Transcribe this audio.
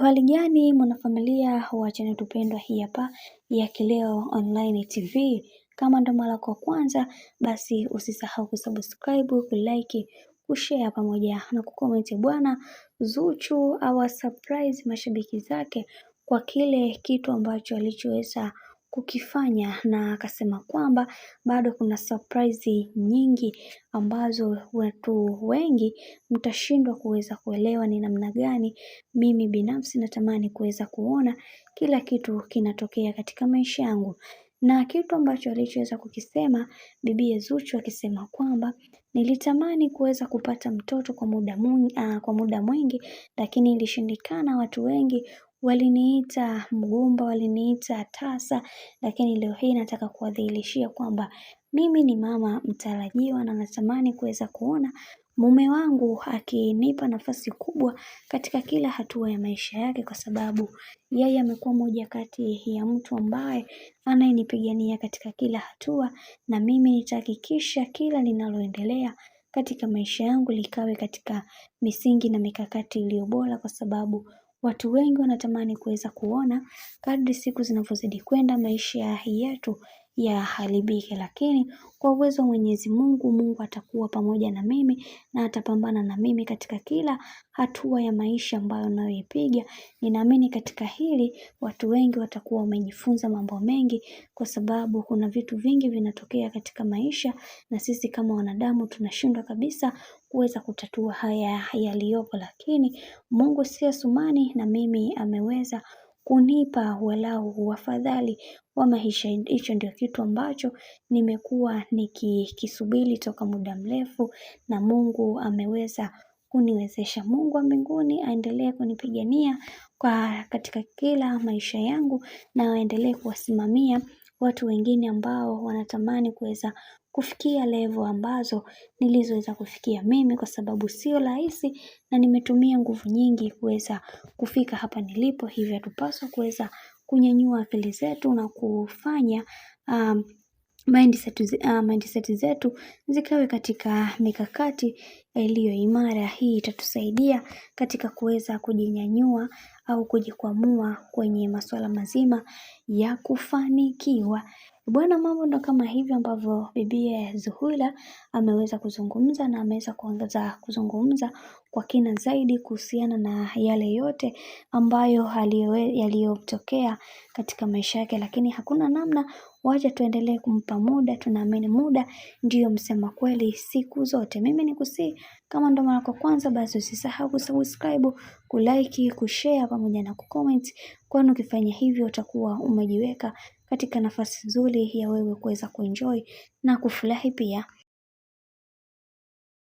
Hali gani mwanafamilia wa channel tupendwa hii hapa ya Kileo Online TV. Kama ndo mara kwa kwanza, basi usisahau kusubscribe, kulike, kushare pamoja na kucomment. Bwana Zuchu awa surprise mashabiki zake kwa kile kitu ambacho alichoweza kukifanya, na akasema kwamba bado kuna surprise nyingi ambazo watu wengi mtashindwa kuweza kuelewa ni namna gani. Mimi binafsi natamani kuweza kuona kila kitu kinatokea katika maisha yangu. Na kitu ambacho alichoweza kukisema bibi Zuchu akisema kwamba nilitamani kuweza kupata mtoto kwa muda mwingi, lakini ilishindikana. Watu wengi waliniita mgumba, waliniita tasa, lakini leo hii nataka kuwadhihirishia kwamba mimi ni mama mtarajiwa, na natamani kuweza kuona mume wangu akinipa nafasi kubwa katika kila hatua ya maisha yake, kwa sababu yeye amekuwa moja kati ya mtu ambaye anayenipigania katika kila hatua, na mimi nitahakikisha kila linaloendelea katika maisha yangu likawe katika misingi na mikakati iliyo bora, kwa sababu watu wengi wanatamani kuweza kuona kadri siku zinavyozidi kwenda maisha yetu yaharibike, lakini kwa uwezo wa Mwenyezi Mungu, Mungu atakuwa pamoja na mimi na atapambana na mimi katika kila hatua ya maisha ambayo nayoipiga. Ninaamini katika hili watu wengi watakuwa wamejifunza mambo mengi, kwa sababu kuna vitu vingi vinatokea katika maisha na sisi kama wanadamu tunashindwa kabisa kuweza kutatua haya yaliyopo, lakini Mungu si Asumani na mimi ameweza kunipa walau wafadhali wa maisha. Hicho ndio kitu ambacho nimekuwa nikisubiri toka muda mrefu, na Mungu ameweza kuniwezesha. Mungu wa mbinguni aendelee kunipigania katika kila maisha yangu, na aendelee kuwasimamia watu wengine ambao wanatamani kuweza kufikia level ambazo nilizoweza kufikia mimi, kwa sababu sio rahisi na nimetumia nguvu nyingi kuweza kufika hapa nilipo. Hivyo tupaswa kuweza kunyanyua akili zetu na kufanya mindset zetu zikawe katika mikakati iliyo imara. Hii itatusaidia katika kuweza kujinyanyua au kujikwamua kwenye masuala mazima ya kufanikiwa. Bwana, mambo ndo kama hivyo ambavyo bibi Zuhura ameweza kuzungumza, na ameweza kuongeza kuzungumza kwa kina zaidi kuhusiana na yale yote ambayo yaliyotokea katika maisha yake, lakini hakuna namna, wacha tuendelee kumpa muda. Tunaamini muda ndiyo msema kweli siku zote. Mimi nikusii, kama ndo mara kwa kwanza, basi usisahau kusubscribe, kulike, kushare pamoja na kucomment, kwani ukifanya hivyo utakuwa umejiweka katika nafasi nzuri ya wewe kuweza kuenjoy na kufurahi pia.